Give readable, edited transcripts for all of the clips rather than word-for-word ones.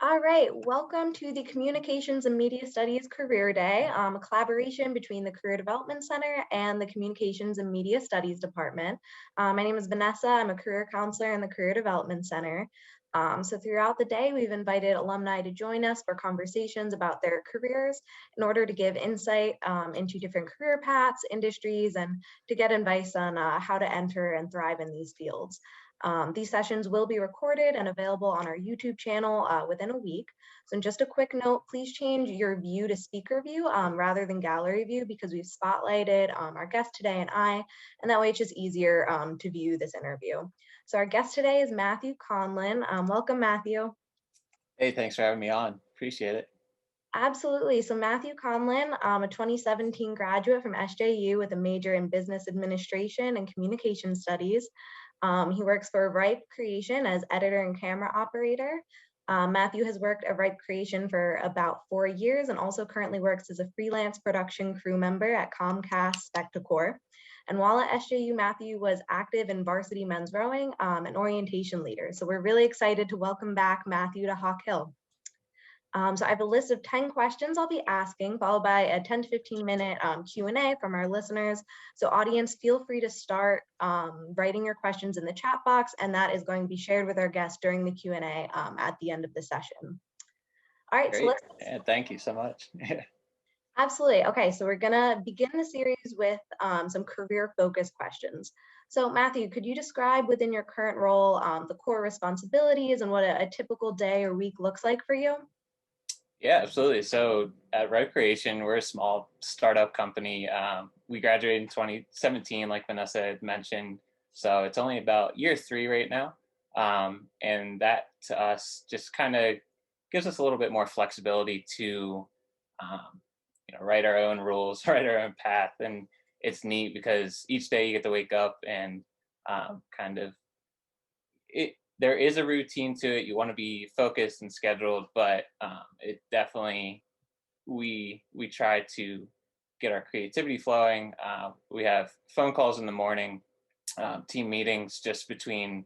All right, welcome to the Communications and Media Studies Career Day, a collaboration between the Career Development Center and the Communications and Media Studies Department. My name is Vanessa. I'm a career counselor in the Career Development Center. So throughout the day, we've invited alumni to join us for conversations about their careers in order to give insight into different career paths, industries, and to get advice on how to enter and thrive in these fields. These sessions will be recorded and available on our YouTube channel within a week. So just a quick note, please change your view to speaker view rather than gallery view because we've spotlighted our guest today and that way it's just easier to view this interview. So our guest today is Matthew Conlin. Welcome, Matthew. Hey, thanks for having me on. Appreciate it. Absolutely. So Matthew Conlin, a 2017 graduate from SJU with a major in business administration and communication studies. He works for Ripe Creation as editor and camera operator. Matthew has worked at Ripe Creation for about 4 years and also currently works as a freelance production crew member at Comcast Spectacor. And while at SJU, Matthew was active in varsity men's rowing and orientation leader. So we're really excited to welcome back Matthew to Hawk Hill. So I have a list of 10 questions I'll be asking, followed by a 10 to 15-minute Q&A from our listeners. So audience, feel free to start writing your questions in the chat box, and that is going to be shared with our guests during the Q&A at the end of the session. All right, Great. so let's... Yeah, thank you so much. Absolutely. Okay, so we're gonna begin the series with some career-focused questions. So Matthew, could you describe within your current role the core responsibilities and what a typical day or week looks like for you? Yeah, absolutely. So at Ripe Creation, we're a small startup company. We graduated in 2017, like Vanessa had mentioned. So it's only about year 3 right now. And that to us just kind of gives us a little bit more flexibility to, write our own rules, write our own path. And it's neat because each day you get to wake up and kind of there is a routine to it. You want to be focused and scheduled, but it definitely we try to get our creativity flowing. We have phone calls in the morning, team meetings just between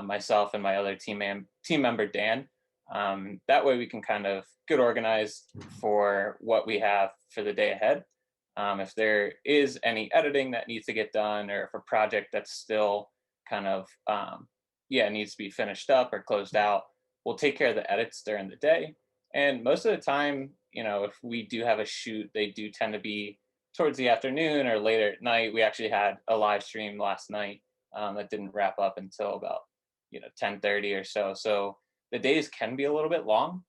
myself and my other team member Dan. That way we can kind of get organized for what we have for the day ahead. If there is any editing that needs to get done, or if a project that's still kind of needs to be finished up or closed out, we'll take care of the edits during the day. And most of the time, if we do have a shoot, they do tend to be towards the afternoon or later at night. We actually had a live stream last night that didn't wrap up until about 10:30 or so. So the days can be a little bit long,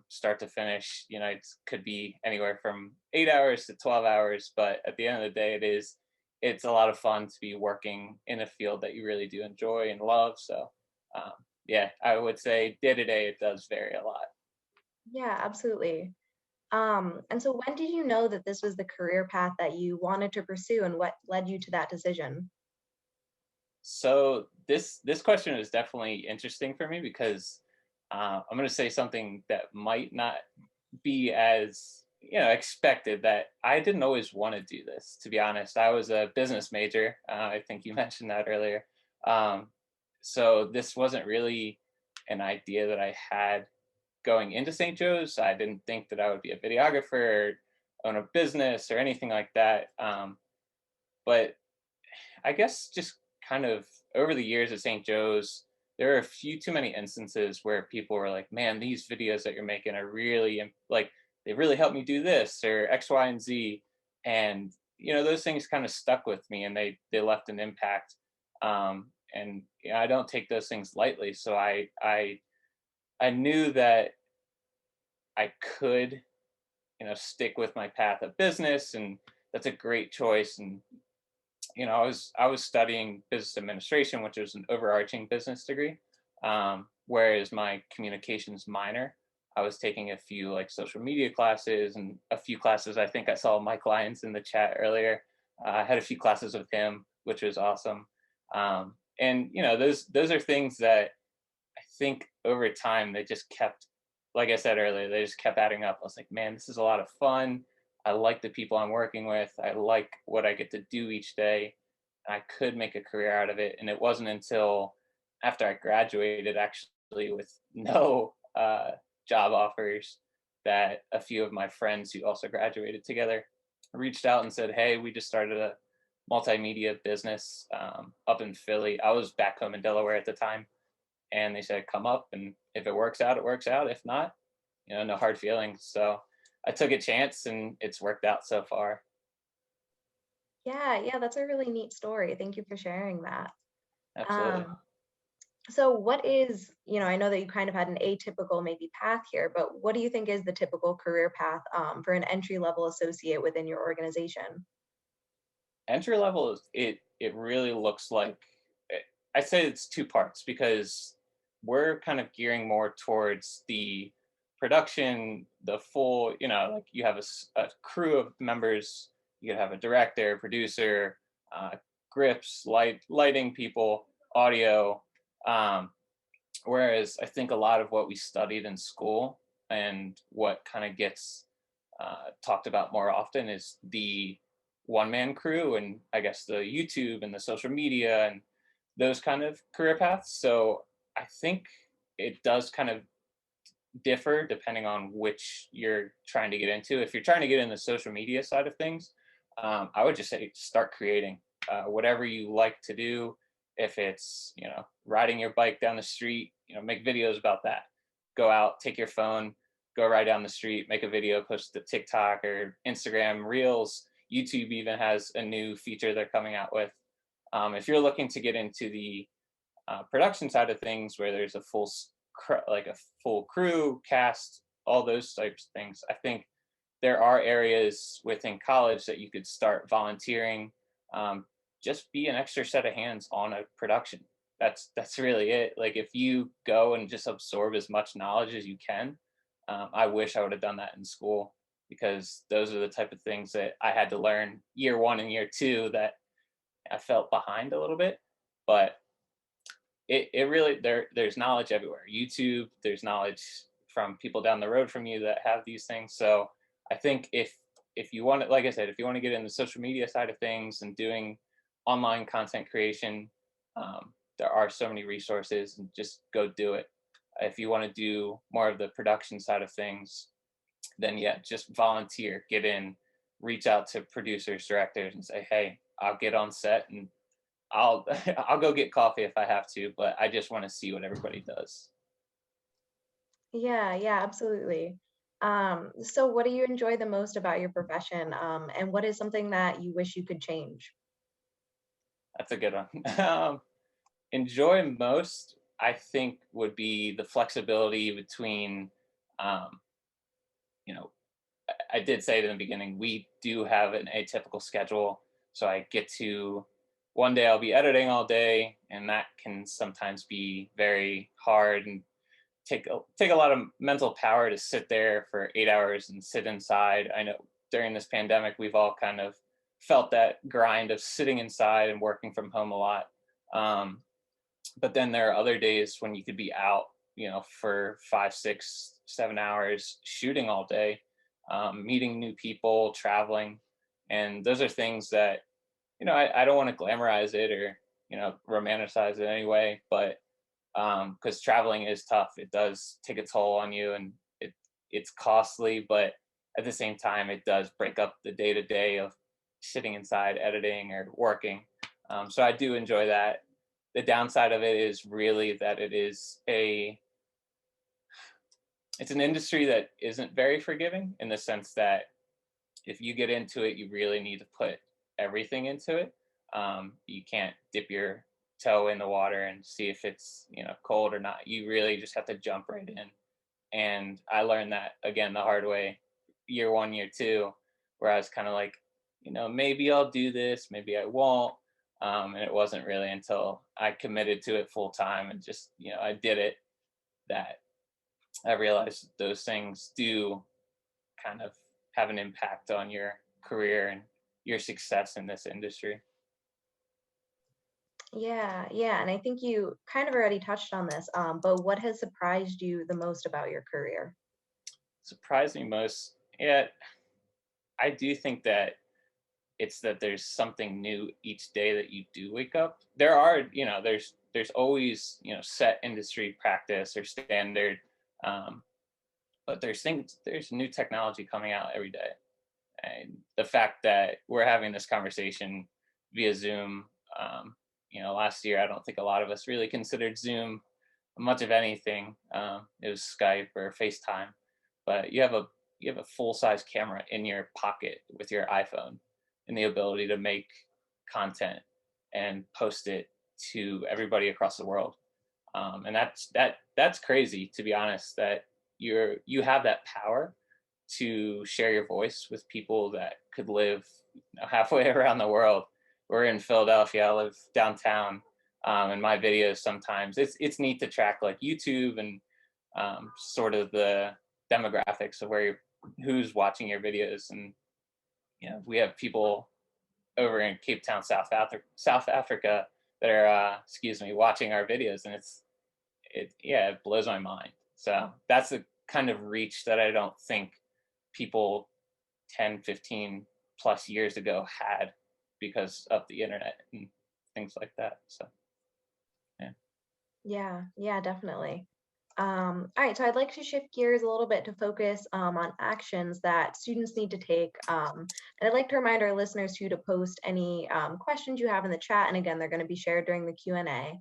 start to finish. It could be anywhere from 8 hours to 12 hours, but at the end of the day, it's a lot of fun to be working in a field that you really do enjoy and love. So I would say day to day, it does vary a lot. Yeah, absolutely. And so when did you know that this was the career path that you wanted to pursue and what led you to that decision? So this question is definitely interesting for me because I'm going to say something that might not be as expected. That I didn't always want to do this. To be honest, I was a business major. I think you mentioned that earlier. So this wasn't really an idea that I had going into St. Joe's. I didn't think that I would be a videographer or own a business or anything like that. But I guess just kind of over the years at St. Joe's, there are a few too many instances where people were like, man, these videos that you're making are really like, they really helped me do this or X, Y, and Z. And, those things kind of stuck with me and they left an impact. And I don't take those things lightly. So I knew that I could, stick with my path of business, and that's a great choice. And I was studying business administration, which is an overarching business degree, whereas my communications minor, I was taking a few like social media classes and a few classes. I think I saw Mike Lyons in the chat earlier. I had a few classes with him, which was awesome. And those are things that I think over time they just kept, like I said earlier, they just kept adding up. I was like, man, this is a lot of fun. I like the people I'm working with. I like what I get to do each day. I could make a career out of it. And it wasn't until after I graduated, actually, with no job offers that a few of my friends who also graduated together reached out and said, "Hey, we just started a multimedia business up in Philly." I was back home in Delaware at the time, and they said, "Come up, and if it works out, it works out. If not, no hard feelings." So I took a chance, and it's worked out so far. Yeah, yeah, that's a really neat story. Thank you for sharing that. Absolutely. Um, so what is, I know that you kind of had an atypical maybe path here, but what do you think is the typical career path for an entry level associate within your organization? Entry level is it really looks like I say it's two parts because we're kind of gearing more towards the production, the full, like you have a crew of members, you could have a director, producer, uh, grips, lighting people, audio. Um, Whereas I think a lot of what we studied in school and what kind of gets talked about more often is the one man crew and I guess the YouTube and the social media and those kind of career paths. So I think it does kind of differ depending on which you're trying to get into. If you're trying to get in the social media side of things, I would just say start creating whatever you like to do. If it's riding your bike down the street, make videos about that. Go out, take your phone, go ride down the street, make a video, post to TikTok or Instagram Reels. YouTube even has a new feature they're coming out with. If you're looking to get into the production side of things, where there's a like a full crew, cast, all those types of things, I think there are areas within college that you could start volunteering. Um, just be an extra set of hands on a production. That's really it. Like if you go and just absorb as much knowledge as you can. I wish I would have done that in school because those are the type of things that I had to learn year one and year two that I felt behind a little bit. But it really there's knowledge everywhere. YouTube, there's knowledge from people down the road from you that have these things. So I think if you want to, like I said, if you want to get in the social media side of things and doing online content creation, there are so many resources and just go do it. If you want to do more of the production side of things, then yeah, just volunteer, get in, reach out to producers, directors, and say, hey, I'll get on set and I'll I'll go get coffee if I have to, but I just want to see what everybody does. Yeah, yeah, absolutely. So what do you enjoy the most about your profession? And what is something that you wish you could change? That's a good one. Enjoy most, I think, would be the flexibility between, um, you know, I did say it in the beginning, we do have an atypical schedule. So I get to one day I'll be editing all day, and that can sometimes be very hard and take a lot of mental power to sit there for 8 hours and sit inside. I know during this pandemic we've all kind of felt that grind of sitting inside and working from home a lot. Um, but then there are other days when you could be out, for 5, 6, 7 hours shooting all day, meeting new people, traveling, and those are things that I don't want to glamorize it or romanticize it anyway, but because traveling is tough. It does take a toll on you, and it's costly. But at the same time, it does break up the day to day of sitting inside editing or working. So I do enjoy that. The downside of it is really that it's an industry that isn't very forgiving in the sense that if you get into it, you really need to put everything into it. You can't dip your toe in the water and see if it's cold or not. You really just have to jump right in. And I learned that again the hard way, year one, year two, where I was kind of like, maybe I'll do this, maybe I won't. And it wasn't really until I committed to it full time and just I did it that I realized those things do kind of have an impact on your career and your success in this industry. Yeah, yeah, and I think you kind of already touched on this, but what has surprised you the most about your career? Surprised me most, yeah, I do think that it's that there's something new each day that you do wake up. There are, there's always, set industry practice or standard. Um, but there's new technology coming out every day. And the fact that we're having this conversation via Zoom, last year, I don't think a lot of us really considered Zoom much of anything. It was Skype or FaceTime, but you have a full size camera in your pocket with your iPhone, and the ability to make content and post it to everybody across the world. And that's crazy, to be honest, that you have that power to share your voice with people that could live halfway around the world. We're in Philadelphia. I live downtown, and my videos sometimes it's neat to track like YouTube and sort of the demographics of who's watching your videos. And we have people over in Cape Town, South Africa, that are watching our videos, and it blows my mind. So that's the kind of reach that I don't think people 10, 15 plus years ago had because of the internet and things like that. So Yeah, definitely. All right, so I'd like to shift gears a little bit to focus on actions that students need to take. And I'd like to remind our listeners to post any questions you have in the chat. And again, they're going to be shared during the Q&A.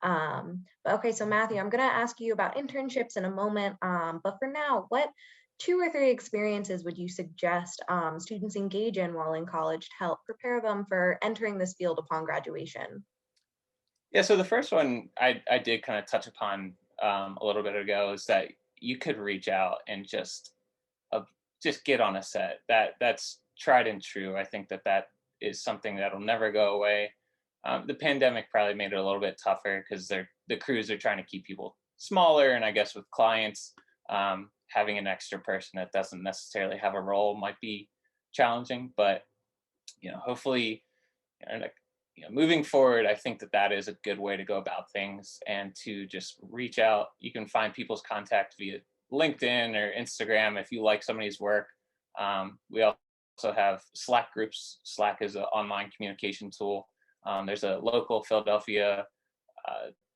But okay, so Matthew, I'm going to ask you about internships in a moment. But for now, what 2 or 3 experiences would you suggest students engage in while in college to help prepare them for entering this field upon graduation? yeah, so the first one I did kind of touch upon a little bit ago is that you could reach out and just get on a set. That's tried and true. I think that is something that'll never go away. The pandemic probably made it a little bit tougher because the crews are trying to keep people smaller, and I guess with clients, having an extra person that doesn't necessarily have a role might be challenging. But hopefully, moving forward, I think that is a good way to go about things, and to just reach out. You can find people's contact via LinkedIn or Instagram if you like somebody's work. We also have Slack groups. Slack is an online communication tool. There's a local Philadelphia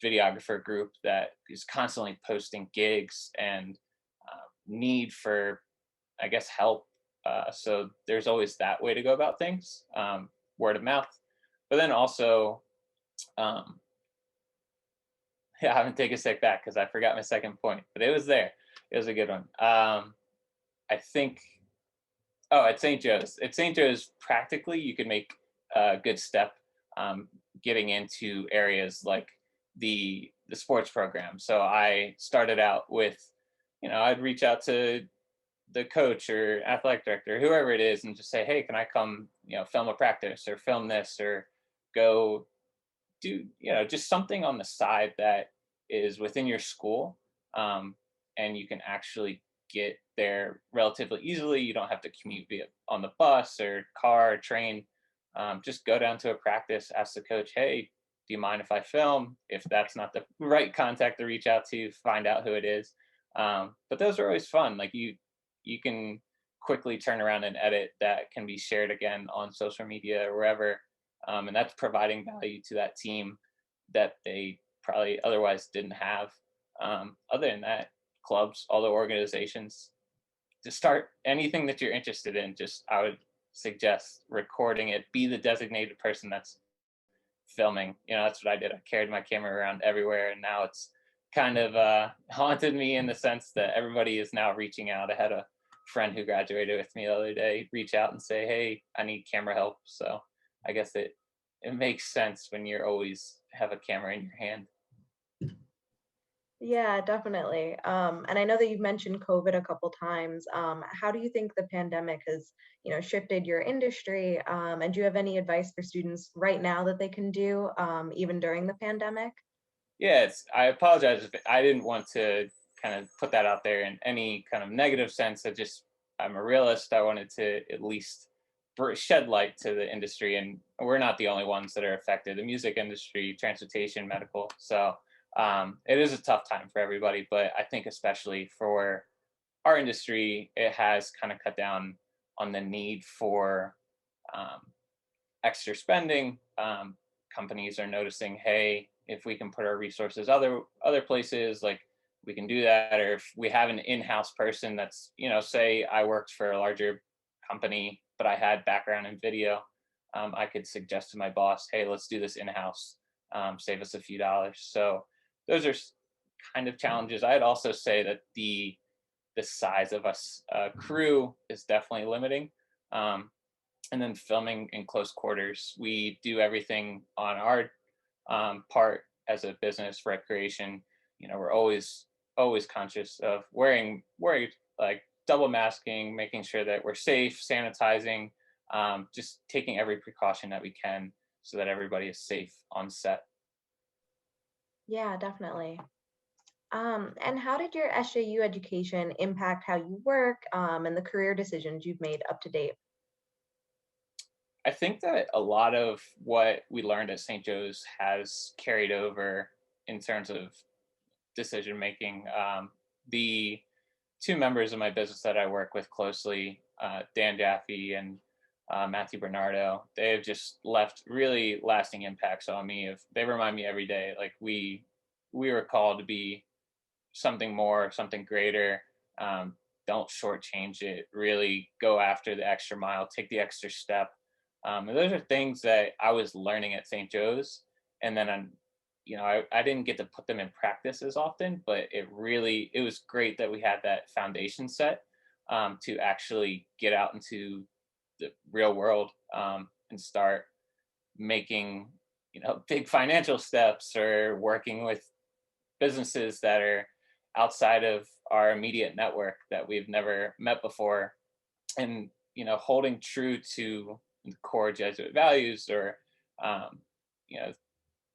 videographer group that is constantly posting gigs and need for, I guess, help. So there's always that way to go about things, word of mouth. But then also, yeah, I haven't taken a step back because I forgot my second point, but it was there. It was a good one. I think, at St. Joe's. At St. Joe's, practically, you could make a good step getting into areas like the sports program. So I started out with, I'd reach out to the coach or athletic director, whoever it is, and just say, hey, can I come, film a practice or film this, or go do, just something on the side that is within your school. And you can actually get there relatively easily. You don't have to commute on the bus or car or train. Just go down to a practice, ask the coach, hey, do you mind if I film? If that's not the right contact to reach out to, find out who it is. But those are always fun. Like you can quickly turn around and edit that can be shared again on social media or wherever. And that's providing value to that team that they probably otherwise didn't have. Other than that, clubs, all the organizations, to start anything that you're interested in, I would suggest recording it. Be the designated person that's filming. That's what I did. I carried my camera around everywhere, and now it's kind of haunted me in the sense that everybody is now reaching out. I had a friend who graduated with me the other day reach out and say, hey, I need camera help. So I guess it makes sense when you're always have a camera in your hand. Yeah, definitely. And I know that you've mentioned COVID a couple times. How do you think the pandemic has, shifted your industry? And do you have any advice for students right now that they can do, even during the pandemic? Yeah, I apologize if I didn't want to kind of put that out there in any kind of negative sense. I'm a realist. I wanted to at least shed light to the industry, and we're not the only ones that are affected. The music industry, transportation, medical. So it is a tough time for everybody, but I think especially for our industry, it has kind of cut down on the need for extra spending. Companies are noticing, hey, if we can put our resources other places, like we can do that. Or if we have an in-house person that's, say I worked for a larger company, but I had background in video, I could suggest to my boss, hey, let's do this in-house, save us a few dollars. So those are kind of challenges. I'd also say that the size of us crew is definitely limiting. Um, and then filming in close quarters, we do everything on our part as a business recreation. We're always conscious of wearing like double masking, making sure that we're safe, sanitizing, just taking every precaution that we can so that everybody is safe on set. Yeah, definitely. And how did your SJU education impact how you work, and the career decisions you've made up to date? I think that a lot of what we learned at St. Joe's has carried over in terms of decision making. The two members of my business that I work with closely, Dan Jaffe and Matthew Bernardo, they have just left really lasting impacts on me. If they remind me every day, like we were called to be something more, something greater. Um, don't shortchange it. Really go after the extra mile. Take the extra step. And those are things that I was learning at St. Joe's, and then I didn't get to put them in practice as often. But it was great that we had that foundation set to actually get out into the real world and start making big financial steps or working with businesses that are outside of our immediate network that we've never met before, and holding true to the core Jesuit values, or um, you know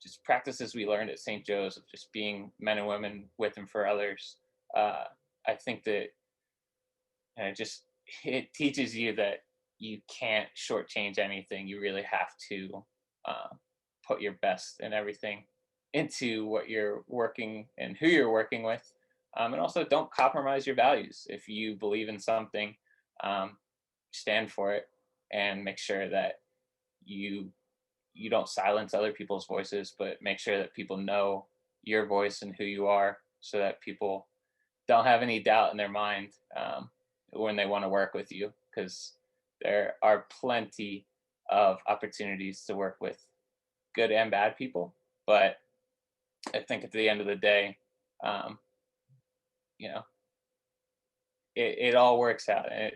just practices we learned at St. Joe's of just being men and women with and for others. I think that just it teaches you that you can't shortchange anything. You really have to uh, put your best and everything into what you're working and who you're working with. And also, don't compromise your values. If you believe in something, um, stand for it, and make sure that you you don't silence other people's voices, but make sure that people know your voice and who you are, so that people don't have any doubt in their mind when they want to work with you, because there are plenty of opportunities to work with good and bad people. But I think at the end of the day, um, you know, it all works out. And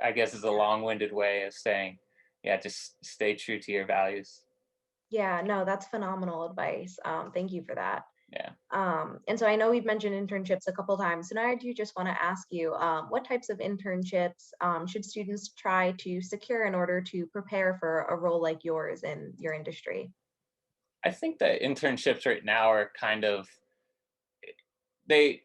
I guess is a long-winded way of saying, yeah, just stay true to your values. Yeah, no, that's phenomenal advice. Thank you for that. Yeah. And so I know we've mentioned internships a couple times, so now I do just want to ask you, what types of internships should students try to secure in order to prepare for a role like yours in your industry? I think that internships right now are kind of they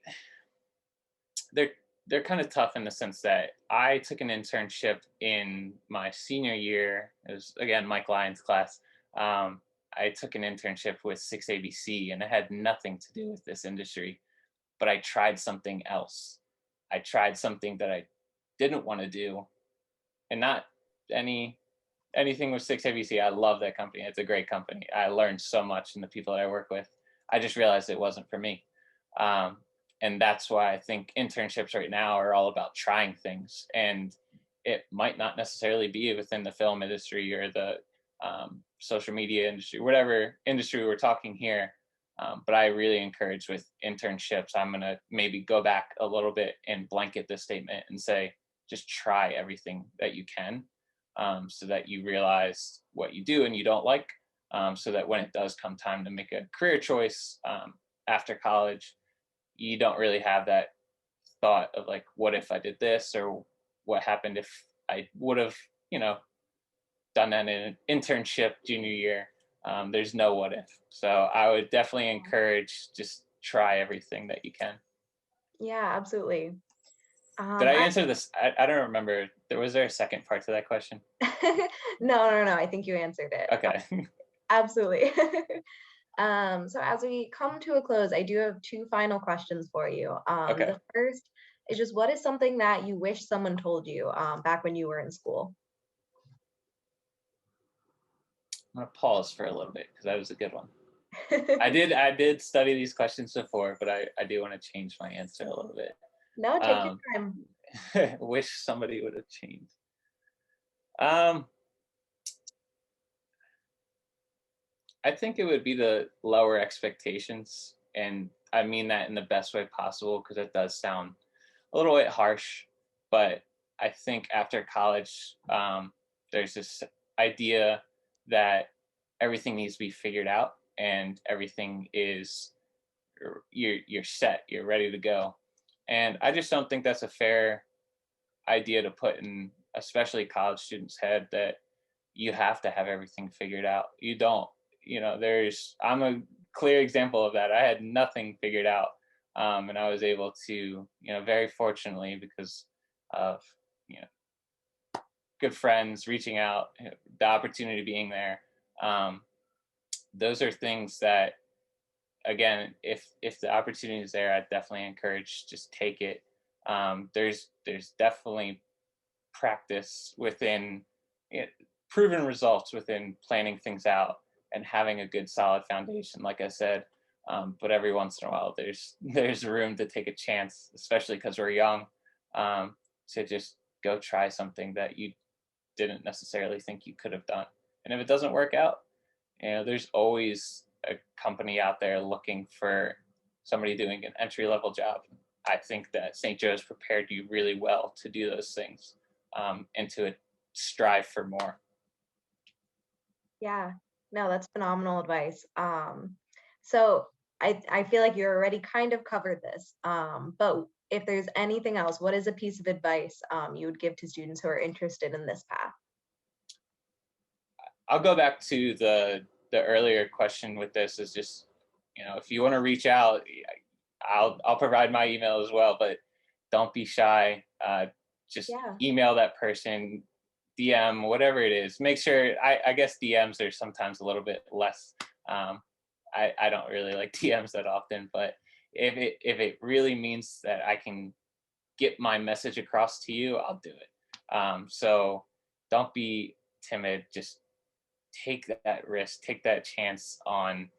they're they're kind of tough in the sense that I took an internship in my senior year. It was again Mike Lyons' class. Um, I took an internship with 6ABC, and it had nothing to do with this industry. But I tried something else. I tried something that I didn't want to do, and not any anything with 6ABC. I love that company. It's a great company. I learned so much from the people that I work with. I just realized it wasn't for me. Um, and that's why I think internships right now are all about trying things. And it might not necessarily be within the film industry or the social media industry, whatever industry we're talking here. But I really encourage with internships. I'm going to maybe go back a little bit and blanket this statement and say, just try everything that you can, so that you realize what you do and you don't like, so that when it does come time to make a career choice after college, you don't really have that thought of like, what if I did this, or what happened if I would have, done that in an internship junior year. There's no what if. So I would definitely encourage just try everything that you can. Yeah, absolutely. Did I I answer this? I don't remember. Was there a second part to that question? no, I think you answered it. Okay. Absolutely. So as we come to a close, I do have two final questions for you. Okay. The first is just, what is something that you wish someone told you back when you were in school? I'm gonna pause for a little bit because that was a good one. I did study these questions before, but I do want to change my answer a little bit. No, take your Um, time. wish somebody would have changed. Um, I think it would be the lower expectations, and I mean that in the best way possible because it does sound a little bit harsh, but I think after college, there's this idea that everything needs to be figured out and everything is you're set, you're ready to go, and I just don't think that's a fair idea to put in, especially college students' head that you have to have everything figured out. You don't. I'm a clear example of that. I had nothing figured out, and I was able to, very fortunately because of you know good friends reaching out, the opportunity being there. Um, those are things that, again, if the opportunity is there, I'd definitely encourage just take it. There's definitely practice within it, proven results within planning things out and having a good solid foundation, like I said. But every once in a while, there's room to take a chance, especially because we're young, to just go try something that you didn't necessarily think you could have done. And if it doesn't work out, there's always a company out there looking for somebody doing an entry level job. I think that St. Joe's prepared you really well to do those things, and to strive for more. Yeah, no, that's phenomenal advice. So I feel like you already kind of covered this. But if there's anything else, what is a piece of advice you would give to students who are interested in this path? I'll go back to the earlier question with this is just, if you want to reach out, I'll provide my email as well, but don't be shy. Just Yeah, email that person, DM, whatever it is. Make sure, I guess DMs are sometimes a little bit less. I don't really like DMs that often, but if it really means that I can get my message across to you, I'll do it. So don't be timid. Just take that risk, take that chance on,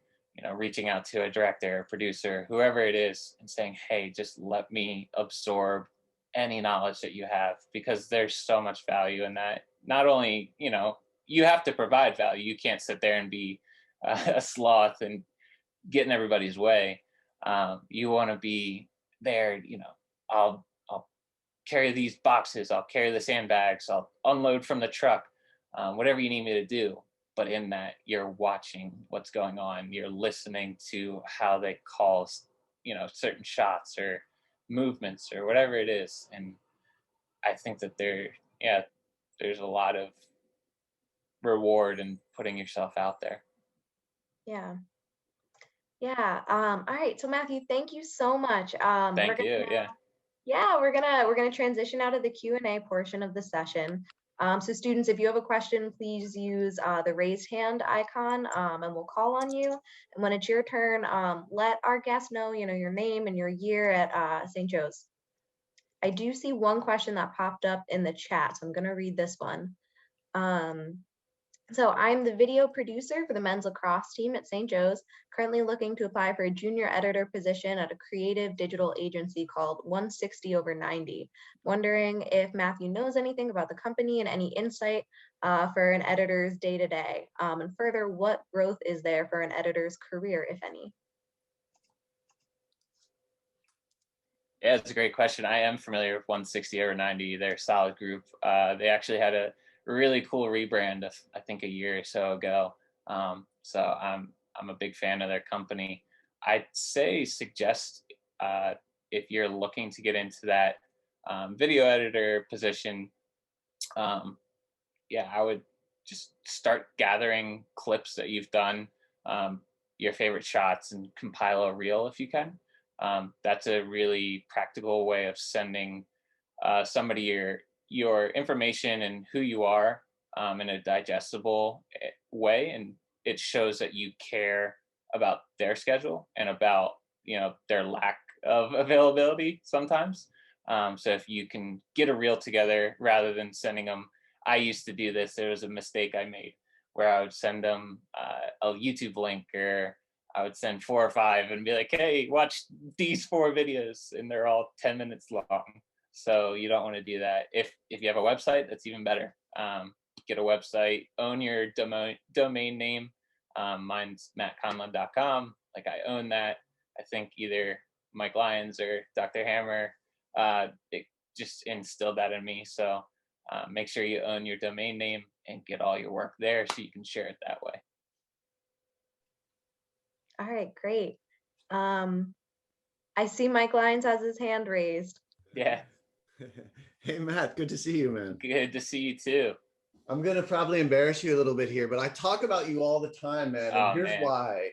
reaching out to a director, producer, whoever it is, and saying, "Hey, just let me absorb any knowledge that you have," because there's so much value in that. Not only, you have to provide value. You can't sit there and be a sloth and get in everybody's way. You want to be there. I'll carry these boxes. I'll carry the sandbags. I'll unload from the truck. Whatever you need me to do. But in that, you're watching what's going on. You're listening to how they call, certain shots or movements or whatever it is. And I think that there's a lot of reward in putting yourself out there. yeah, yeah. All right. So Matthew, thank you so much. Thank you. Yeah. Yeah, we're gonna transition out of the Q&A portion of the session. So students, if you have a question, please use the raised hand icon, and we'll call on you. And when it's your turn, let our guests know, your name and your year at St. Joe's. I do see one question that popped up in the chat, so I'm gonna read this one. Um, so I'm the video producer for the men's lacrosse team at St. Joe's, currently looking to apply for a junior editor position at a creative digital agency called 160 over 90. Wondering if Matthew knows anything about the company and any insight for an editor's day-to-day. And further, what growth is there for an editor's career, if any? Yeah, it's a great question. I am familiar with 160 over 90. They're a solid group. They actually had a really cool rebrand, I think, a year or so ago. So I'm a big fan of their company. I'd say suggest, if you're looking to get into that video editor position, yeah, I would just start gathering clips that you've done, your favorite shots, and compile a reel if you can. That's a really practical way of sending somebody your information and who you are, in a digestible way, and it shows that you care about their schedule and about their lack of availability sometimes. So if you can get a reel together rather than sending them, I used to do this. There was a mistake I made where I would send them a YouTube link or I would send 4 or 5 and be like, hey, watch these 4 videos, and they're all 10 minutes long. So you don't want to do that. If you have a website, that's even better. Get a website, own your domain name. Mine's mattconlon.com. Like, I own that. I think either Mike Lyons or Dr. Hammer it just instilled that in me. So make sure you own your domain name and get all your work there so you can share it that way. All right, great. I see Mike Lyons has his hand raised. Yeah. Hey, Matt, good to see you, man. Good to see you too. I'm going to probably embarrass you a little bit here, but I talk about you all the time, man. And here's why.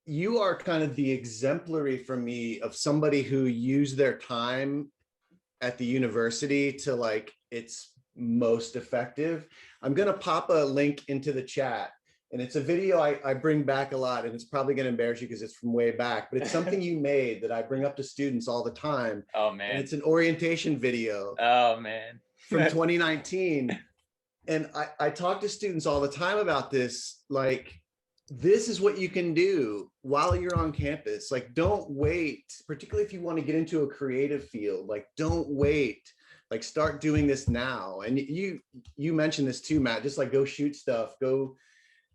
You are kind of the exemplary for me of somebody who used their time at the university to like its most effective. I'm going to pop a link into the chat. And it's a video I bring back a lot, and it's probably going to embarrass you because it's from way back, but it's something you made that I bring up to students all the time. Oh, man. And it's an orientation video. Oh, man. From 2019. And I talk to students all the time about this. Like, this is what you can do while you're on campus. Like, don't wait, particularly if you want to get into a creative field. Like, don't wait. Like, start doing this now. And you mentioned this too, Matt, just like go shoot stuff, go.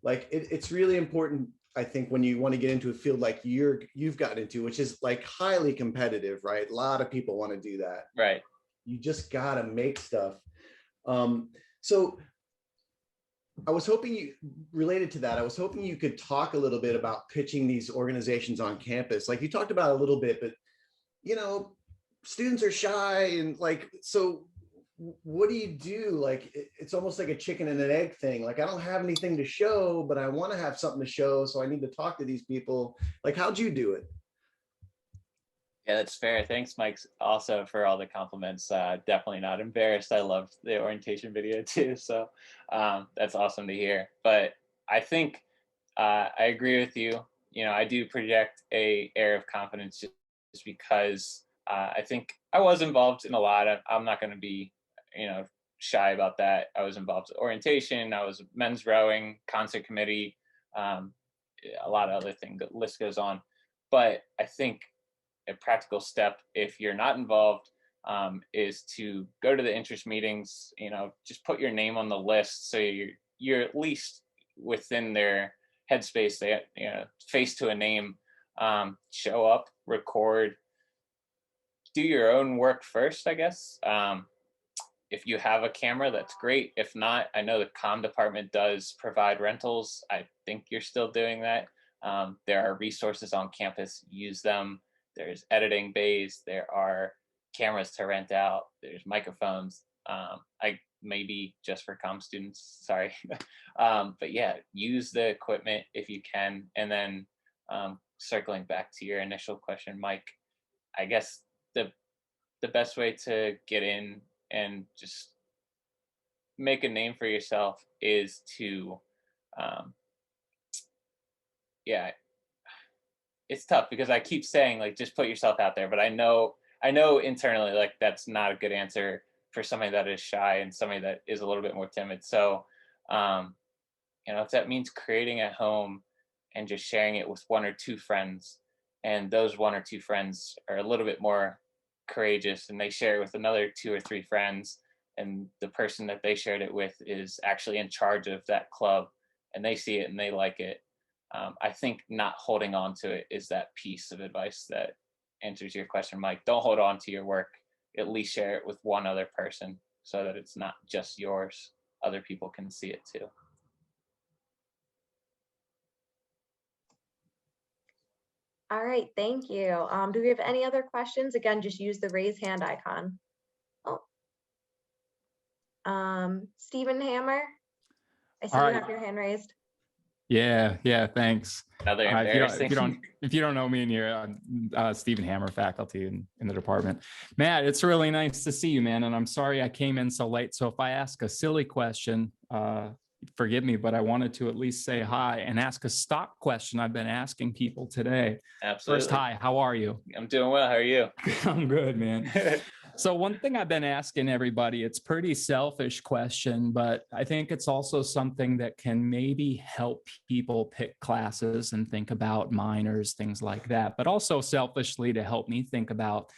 Like it's really important, I think, when you want to get into a field like you've gotten into, which is like highly competitive, right? A lot of people want to do that. Right. You just gotta make stuff. So I was hoping you, related to that, I was hoping you could talk a little bit about pitching these organizations on campus. Like you talked about a little bit, but you know, students are shy and like, so what do you do? Like, it's almost like a chicken and an egg thing. Like, I don't have anything to show, but I want to have something to show. So I need to talk to these people. Like, how'd you do it? Yeah, that's fair. Thanks, Mike, also for all the compliments. Definitely not embarrassed. I loved the orientation video too. So that's awesome to hear. But I think I agree with you. You know, I do project a air of confidence just because I think I was involved in a lot of, I'm not going to be, you know, shy about that. I was involved in orientation. I was men's rowing, concert committee, a lot of other things. The list goes on. But I think a practical step, if you're not involved, is to go to the interest meetings. You know, just put your name on the list so you're at least within their headspace. They, you know, face to a name. Show up, record, do your own work first, I guess. If you have a camera, that's great. If not, I know the comm department does provide rentals. I think you're still doing that. There are resources on campus, use them. There's editing bays. There are cameras to rent out. There's microphones. I maybe just for comm students, sorry. But yeah, use the equipment if you can. And then circling back to your initial question, Mike, I guess the best way to get in and just make a name for yourself is to, yeah, it's tough because I keep saying like, just put yourself out there, but I know internally, like that's not a good answer for somebody that is shy and somebody that is a little bit more timid. So, you know, if that means creating at home and just sharing it with 1 or 2 friends, and those 1 or 2 friends are a little bit more courageous and they share it with another 2 or 3 friends, and the person that they shared it with is actually in charge of that club and they see it and they like it. I think not holding on to it is that piece of advice that answers your question, Mike. Don't hold on to your work. At least share it with 1 other person so that it's not just yours. Other people can see it too. All right, thank you. Do we have any other questions? Again, just use the raise hand icon. Oh, Stephen Hammer, I see you have your hand raised. Yeah, thanks. Another embarrassing. If you don't know me, and you're Stephen Hammer, faculty in the department. Matt, it's really nice to see you, man. And I'm sorry I came in so late. So if I ask a silly question, forgive me, but I wanted to at least say hi and ask a stock question I've been asking people today. Absolutely. First, hi, how are you? I'm doing well. How are you? I'm good, man. So one thing I've been asking everybody, it's pretty selfish question, but I think it's also something that can maybe help people pick classes and think about minors, things like that, but also selfishly to help me think about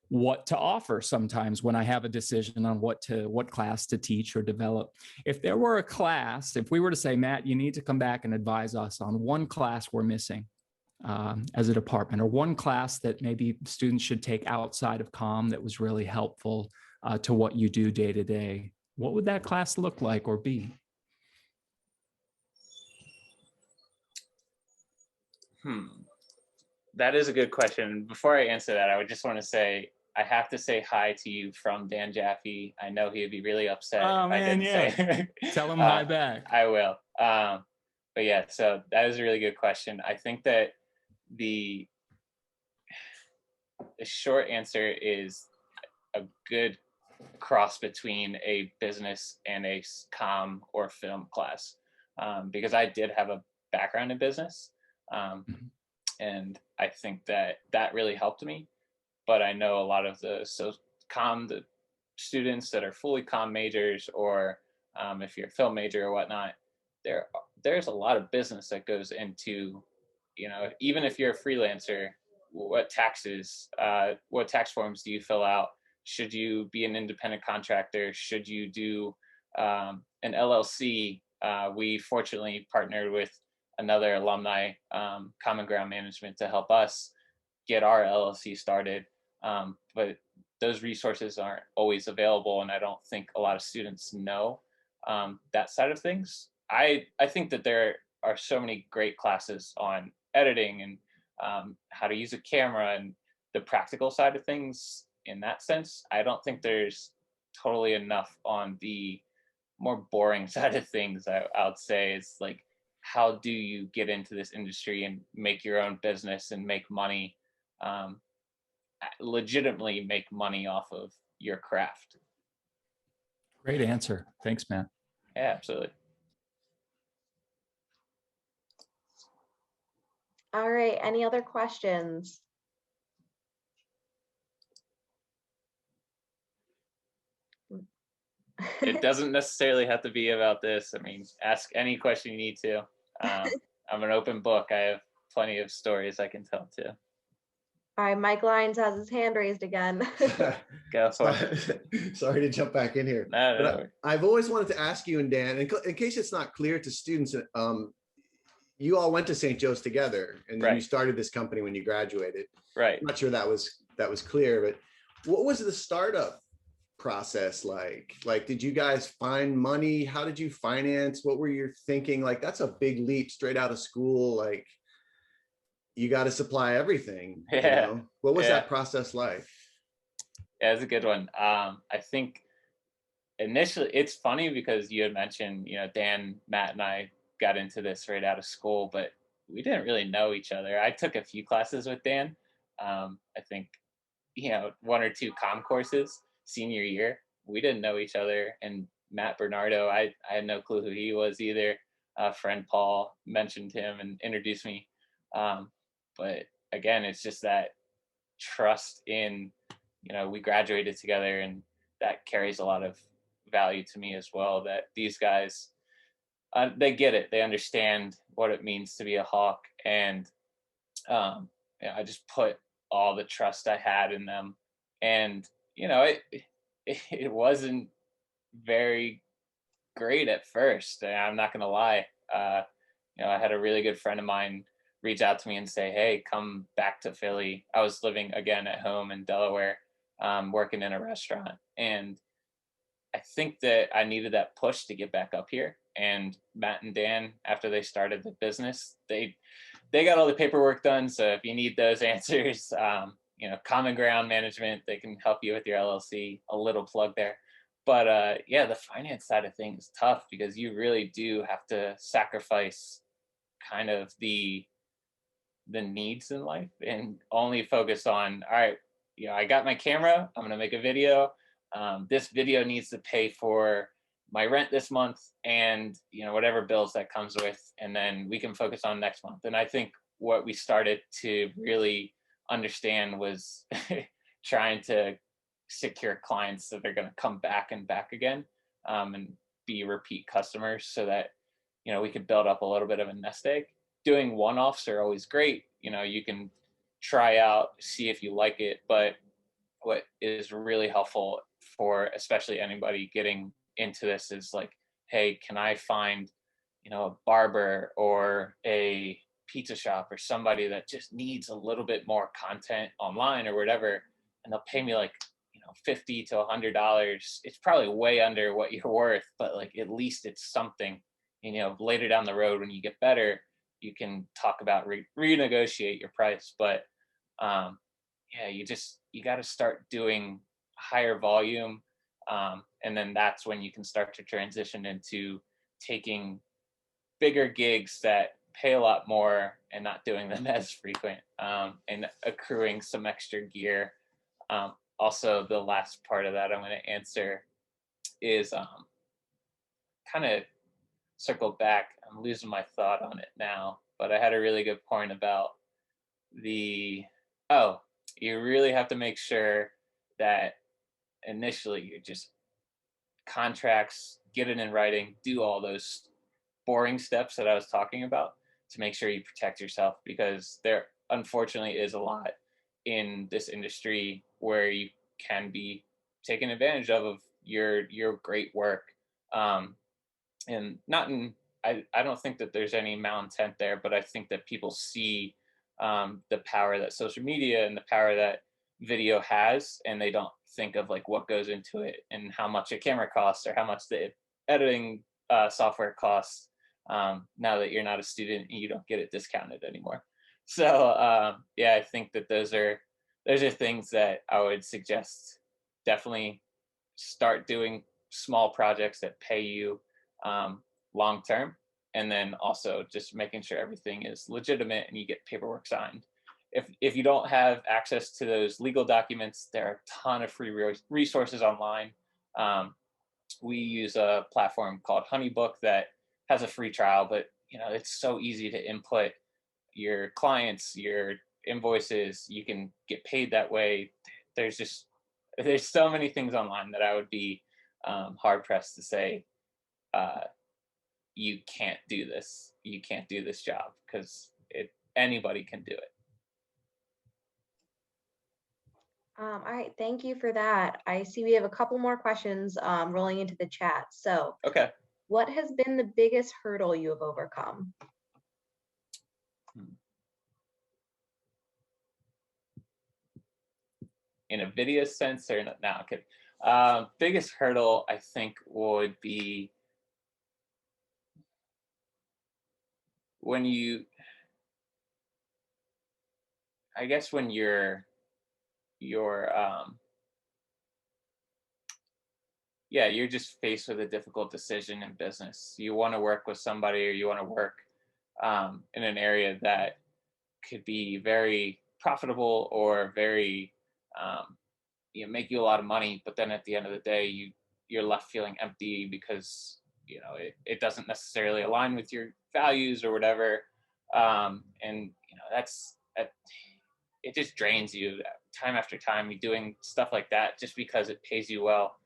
what to offer sometimes when I have a decision on what class to teach or develop. If there were a class, if we were to say, Matt, you need to come back and advise us on one class we're missing as a department, or one class that maybe students should take outside of comm that was really helpful to what you do day to day, what would that class look like or be? That is a good question. Before I answer that, I would just want to say, I have to say hi to you from Dan Jaffe. I know he would be really upset Oh, if I man, didn't say. Tell him hi back. I will. But yeah, so that is a really good question. I think that the short answer is a good cross between a business and a comm or film class, because I did have a background in business, and I think that that really helped me. But I know a lot of the the students that are fully comm majors, or if you're a film major or whatnot, there's a lot of business that goes into, even if you're a freelancer, what tax forms do you fill out? Should you be an independent contractor? Should you do an LLC? We fortunately partnered with another alumni, Common Ground Management, to help us get our LLC started. But those resources aren't always available, and I don't think a lot of students know that side of things. I think that there are so many great classes on editing and how to use a camera and the practical side of things in that sense. I don't think there's totally enough on the more boring side of things. I would say is like, how do you get into this industry and make your own business and make money, legitimately make money off of your craft? Great answer. Thanks, Matt. Yeah, absolutely. All right, any other questions? It doesn't necessarily have to be about this. I mean, ask any question you need to. I'm an open book. I have plenty of stories I can tell too. All right, Mike Lyons has his hand raised again. Go for it. Sorry to jump back in here. No. I've always wanted to ask you and Dan, in case it's not clear to students, you all went to St. Joe's together, and Right. you started this company when you graduated. Right. I'm not sure that was clear, but what was the startup process like? Like, did you guys find money? How did you finance? What were you thinking? Like, that's a big leap straight out of school. Like, you got to supply everything. Yeah. What was that process like? Yeah, it's a good one. I think initially, it's funny because you had mentioned, Dan, Matt, and I got into this right out of school, but we didn't really know each other. I took a few classes with Dan. I think, one or two comm courses senior year. We didn't know each other. And Matt Bernardo, I had no clue who he was either. Friend Paul mentioned him and introduced me. But again, it's just that trust in, we graduated together, and that carries a lot of value to me as well, that these guys, they get it. They understand what it means to be a Hawk. And I just put all the trust I had in them. And, it wasn't very great at first. I'm not going to lie. I had a really good friend of mine reach out to me and say, hey, come back to Philly. I was living again at home in Delaware, working in a restaurant. And I think that I needed that push to get back up here. And Matt and Dan, after they started the business, they got all the paperwork done. So if you need those answers, Common Ground Management, they can help you with your LLC. A little plug there. But the finance side of things is tough, because you really do have to sacrifice kind of the needs in life and only focus on, all right, I got my camera, I'm going to make a video. This video needs to pay for my rent this month and, whatever bills that comes with, and then we can focus on next month. And I think what we started to really understand was trying to secure clients that are going to come back and back again, and be repeat customers, so that, you know, we could build up a little bit of a nest egg. Doing one-offs are always great. You know, you can try out, see if you like it, but what is really helpful for especially anybody getting into this is like, hey, can I find, you know, a barber or a pizza shop or somebody that just needs a little bit more content online or whatever, and they'll pay me like, you know, $50 to $100. It's probably way under what you're worth, but like at least it's something. And, you know, later down the road when you get better, you can talk about renegotiate your price. But yeah, you got to start doing higher volume, and then that's when you can start to transition into taking bigger gigs that pay a lot more and not doing them as frequent, and accruing some extra gear. Also, the last part of that I'm going to answer is kind of circle back. I'm losing my thought on it now, but I had a really good point about you really have to make sure that initially you're just contracts, get it in writing, do all those boring steps that I was talking about to make sure you protect yourself, because there unfortunately is a lot in this industry where you can be taken advantage of your great work. And not in I don't think that there's any malintent there, but I think that people see the power that social media and the power that video has, and they don't think of like what goes into it and how much a camera costs or how much the editing software costs. Now that you're not a student, you don't get it discounted anymore. So yeah, I think that those are things that I would suggest. Definitely start doing small projects that pay you long term, and then also just making sure everything is legitimate and you get paperwork signed. If you don't have access to those legal documents, there are a ton of free resources online. We use a platform called Honeybook that has a free trial, but you know, it's so easy to input your clients, your invoices. You can get paid that way. There's so many things online that I would be hard pressed to say you can't do this. You can't do this job, because anybody can do it. All right, thank you for that. I see we have a couple more questions rolling into the chat. So, Okay. what has been the biggest hurdle you have overcome? In a video sense or no? Okay. Biggest hurdle I think would be when you're you're just faced with a difficult decision in business. You want to work with somebody, or you want to work in an area that could be very profitable or very make you a lot of money, but then at the end of the day you're left feeling empty because it doesn't necessarily align with your values or whatever, and it just drains you time after time. You're doing stuff like that just because it pays you well,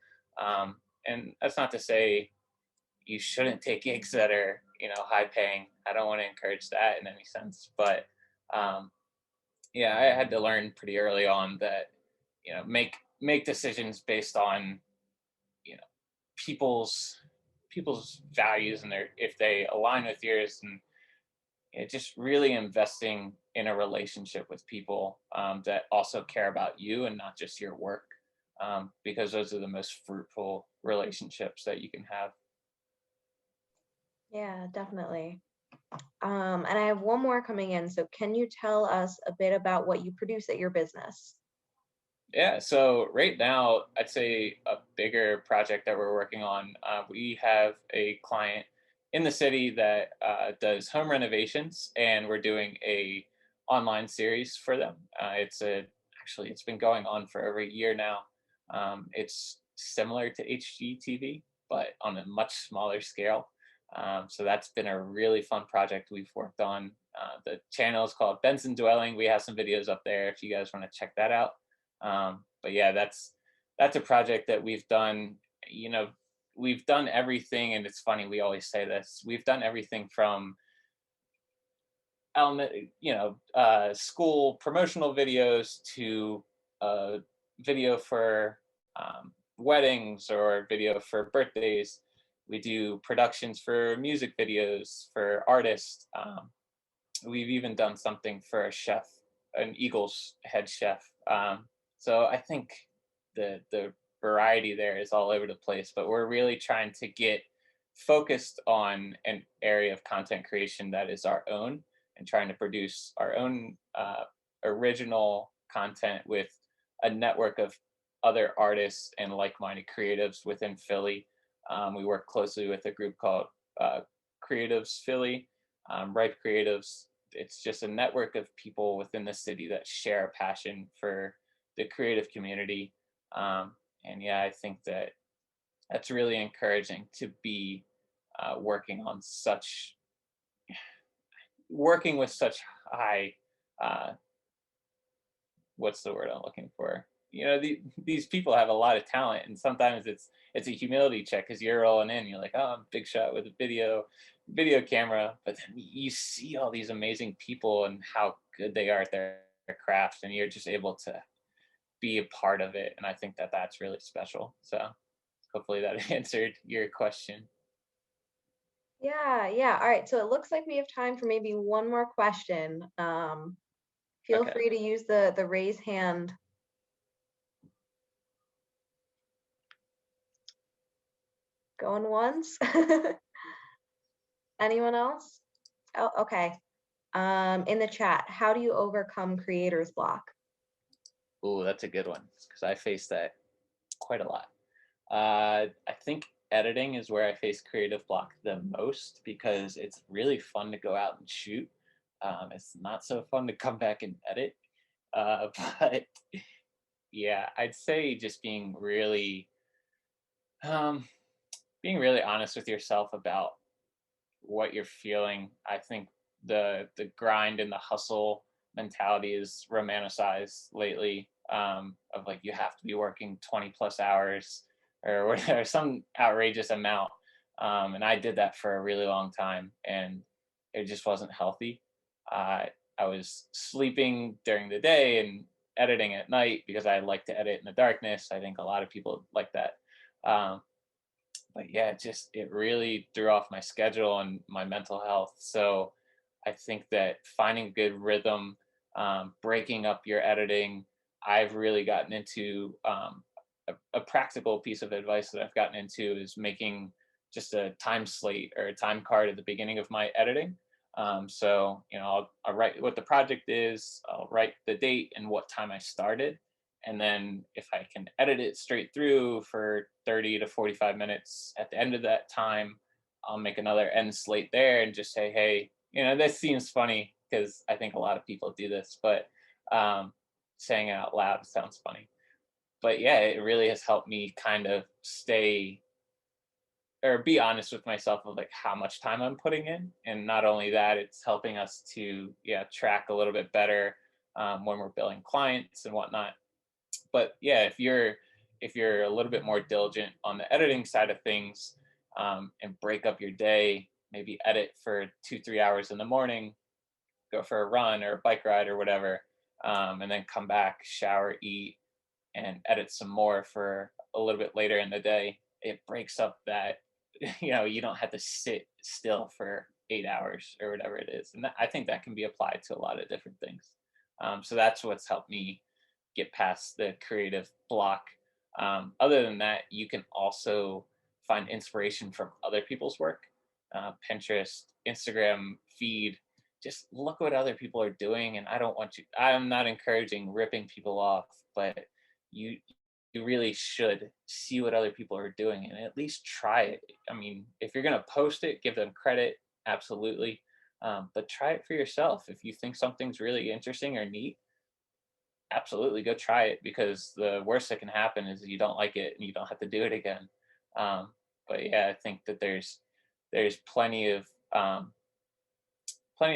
and that's not to say you shouldn't take gigs that are high paying. I don't want to encourage that in any sense, but yeah, I had to learn pretty early on that make decisions based on people's values, and if they align with yours, and just really investing in a relationship with people that also care about you and not just your work, because those are the most fruitful relationships that you can have. Yeah, definitely. And I have one more coming in. So can you tell us a bit about what you produce at your business? Yeah, so right now, I'd say a bigger project that we're working on, we have a client in the city that does home renovations, and we're doing a online series for them. Actually, it's been going on for over a year now. It's similar to HGTV, but on a much smaller scale. So that's been a really fun project we've worked on. The channel is called Benson Dwelling. We have some videos up there if you guys want to check that out. But yeah, that's that's a project that we've done. You know, we've done everything, and it's funny, we always say this, we've done everything from school promotional videos to video for weddings or video for birthdays. We do productions for music videos for artists. We've even done something for a chef, an Eagles head chef. So I think the variety there is all over the place, but we're really trying to get focused on an area of content creation that is our own, and trying to produce our own original content with a network of other artists and like-minded creatives within Philly. We work closely with a group called Creatives Philly, Ripe Creatives. It's just a network of people within the city that share a passion for the creative community. And yeah, I think that that's really encouraging to be working with such high, uh, what's the word I'm looking for? You know, these people have a lot of talent, and sometimes it's a humility check because you're rolling in, you're like, oh, I'm a big shot with a video camera, but then you see all these amazing people and how good they are at their craft, and you're just able to be a part of it. And I think that that's really special. So hopefully that answered your question. Yeah, yeah. All right. So it looks like we have time for maybe one more question. Feel Okay. free to use the raise hand. Going once. Anyone else? Oh, okay. In the chat, how do you overcome creator's block? Ooh, that's a good one because I face that quite a lot. I think editing is where I face creative block the most because it's really fun to go out and shoot. It's not so fun to come back and edit. But yeah, I'd say just um, being really honest with yourself about what you're feeling. I think the grind and the hustle mentality is romanticized lately. Of like you have to be working 20 plus hours or whatever, some outrageous amount. And I did that for a really long time, and it just wasn't healthy. I was sleeping during the day and editing at night because I like to edit in the darkness. I think a lot of people like that. Um, but yeah, it really threw off my schedule and my mental health. So I think that finding good rhythm, breaking up your editing, I've really gotten into a practical piece of advice that I've gotten into is making just a time slate or a time card at the beginning of my editing. So I'll write what the project is, I'll write the date and what time I started, and then if I can edit it straight through for 30 to 45 minutes at the end of that time, I'll make another end slate there and just say, hey, this seems funny because I think a lot of people do this, but saying it out loud sounds funny. But yeah, it really has helped me kind of stay or be honest with myself of like how much time I'm putting in. And not only that, it's helping us to track a little bit better when we're billing clients and whatnot. But yeah, if you're a little bit more diligent on the editing side of things, and break up your day, maybe edit for 2-3 hours in the morning, go for a run or a bike ride or whatever, and then come back, shower, eat, and edit some more for a little bit later in the day. It breaks up that you don't have to sit still for 8 hours or whatever it is, and I think that can be applied to a lot of different things. So that's what's helped me get past the creative block. Other than that, you can also find inspiration from other people's work. Pinterest, Instagram feed, just look what other people are doing. And I'm not encouraging ripping people off, but you really should see what other people are doing and at least try it. I mean, if you're going to post it, give them credit, absolutely. But try it for yourself. If you think something's really interesting or neat, absolutely go try it, because the worst that can happen is you don't like it and you don't have to do it again. But yeah, I think that there's plenty of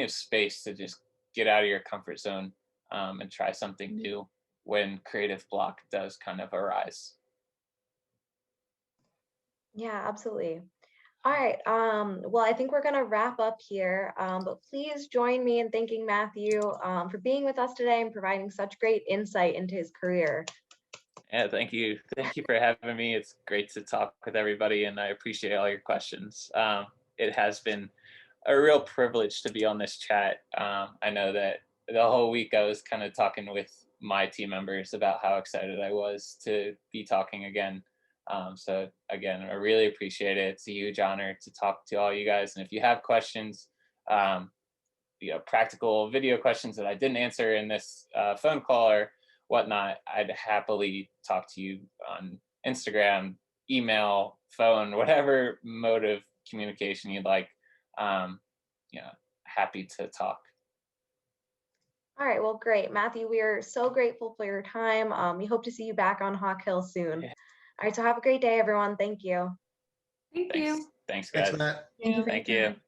space to just get out of your comfort zone, and try something new when creative block does kind of arise. Yeah, absolutely. All right. Well, I think we're going to wrap up here, but please join me in thanking Matthew for being with us today and providing such great insight into his career. Yeah, thank you. Thank you for having me. It's great to talk with everybody, and I appreciate all your questions. It has been a real privilege to be on this chat. I know that the whole week I was kind of talking with my team members about how excited I was to be talking again. So again, I really appreciate it. It's a huge honor to talk to all you guys. And if you have questions, um, practical video questions that I didn't answer in this phone call or whatnot, I'd happily talk to you on Instagram, email, phone, whatever mode of communication you'd like. Um, Happy to talk. All right. Well, great. Matthew, we are so grateful for your time. We hope to see you back on Hawk Hill soon. Yeah. All right. So have a great day, everyone. Thank you. Thank Thanks. you. Thanks, Thanks, guys. Matt. Thank you for your Thank you. time.